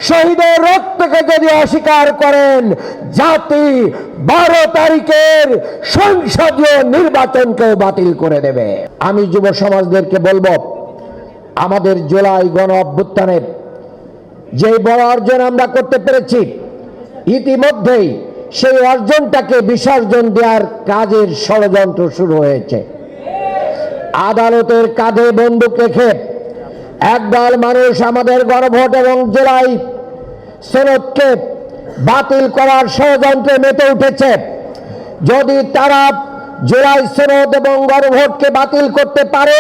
শহীদের রক্তকে যদি অস্বীকার করেন, জাতি 12 তারিখের সংসদীয় নির্বাচনকেও বাতিল করে দেবে। আমি যুব সমাজদেরকে বলবো, আমাদের জুলাই গণ অভ্যুত্থানের যে বড় অর্জন আমরা করতে পেরেছি, ইতিমধ্যেই সেই অর্জনটাকে বিসর্জন দেওয়ার কাজের ষড়যন্ত্র শুরু হয়েছে। আদালতের কাঁধে বন্দুক রেখে একদল মানুষ আমাদের গণভোট এবং জুলাই সনদকে বাতিল করার ষড়যন্ত্রে মেতে উঠেছে। যদি তারা জুলাই সনদ এবং গণভোটকে বাতিল করতে পারে,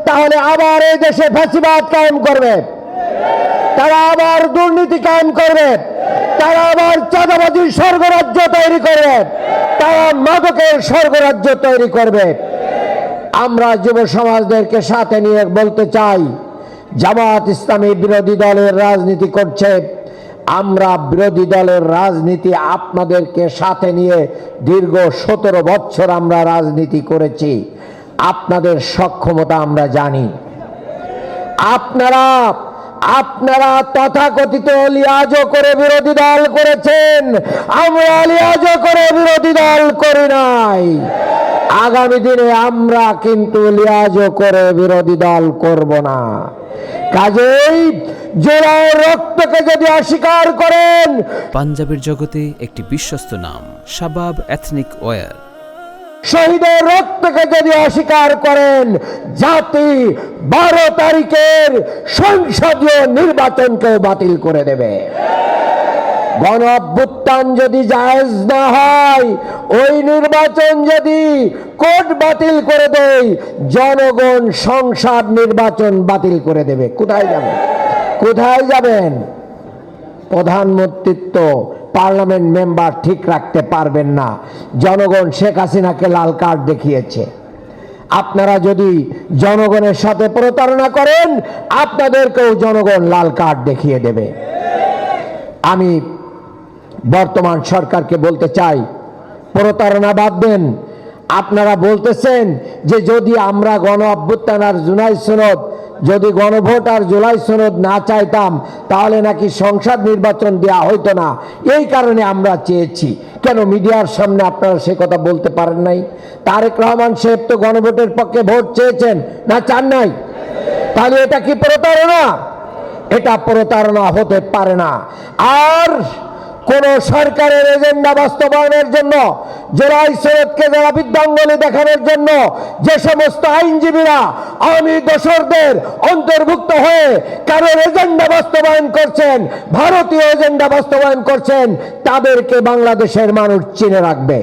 তাহলে আবার এই দেশে ফ্যাসিবাদ কায়েম করবে, তারা আবার দুর্নীতি কায়েম করবে, তারা আবার চাঁদাবাজির স্বর্গরাজ্য তৈরি করবে, তারা মাদকের স্বর্গরাজ্য তৈরি করবে। আমরা যুব সমাজদেরকে সাথে নিয়ে বলতে চাই, জামাত ইসলামী বিরোধী দলের রাজনীতি করছে, আমরা বিরোধী দলের রাজনীতি আপনাদেরকে সাথে নিয়ে দীর্ঘ 17 বছর আমরা রাজনীতি করেছি। আপনাদের সক্ষমতা আমরা জানি। আপনারা তথাকথিত লিয়াজো করে বিরোধী দল করেছেন, আমরা লিয়াজো করে বিরোধী দল করি নাই। আগামী দিনে আমরা কিন্তু লিয়াজো করে বিরোধী দল করব না। কাজেই জুলাইয়ের রক্তকে যদি অস্বীকার করেন, পাঞ্জাবের জগতে একটি বিশ্বস্ত নাম শাবাব এথনিক ওয়্যার। শহীদের রক্তকে যদি অস্বীকার করেন, জাতি 12 তারিখের সংসদীয় নির্বাচনকেও বাতিল করে দেবে। গণ অভ্যুত্থান যদি জায়েজ না হয়, ওই নির্বাচন যদি কোর্ট বাতিল করে দেয়, জনগণ সংসদ নির্বাচন বাতিল করে দেবে। কোথায় যাবেন? প্রধানমন্ত্রিত্ব পার্লামেন্ট মেম্বার ঠিক রাখতে পারবেন না। জনগণ শেখ হাসিনাকে লাল কার্ড দেখিয়েছে। আপনারা যদি জনগণের সাথে প্রতারণা করেন, আপনাদেরকেও জনগণ লাল কার্ড দেখিয়ে দেবে। আমি বর্তমান সরকারকে বলতে চাই, প্রতারণা বাদ দেন। আপনারা বলতেছেন যে যদি আমরা গণ অভ্যুত্থান আর জুলাই সনদ, যদি গণভোট আর জুলাই সনদ না চাইতাম, তাহলে নাকি সংসদ নির্বাচন দেওয়া হইতো না, এই কারণে আমরা চেয়েছি। কেন মিডিয়ার সামনে আপনারা সে কথা বলতে পারেন নাই? তারেক রহমান সাহেব তো গণভোটের পক্ষে ভোট চেয়েছেন, না চান নাই? তাহলে এটা কি প্রতারণা? এটা প্রতারণা হতে পারে না। আর কোন সরকারের এজেন্ডা বাস্তবায়নের জন্য, জুলাই সনদকে যারা বিদ্যাঙ্গলি দেখানোর জন্য যে সমস্ত আইনজীবীরা আওয়ামী দোসরদের অন্তর্ভুক্ত হয়ে কারোর এজেন্ডা বাস্তবায়ন করছেন, ভারতীয় এজেন্ডা বাস্তবায়ন করছেন, তাদেরকে বাংলাদেশের মানুষ চিনে রাখবে।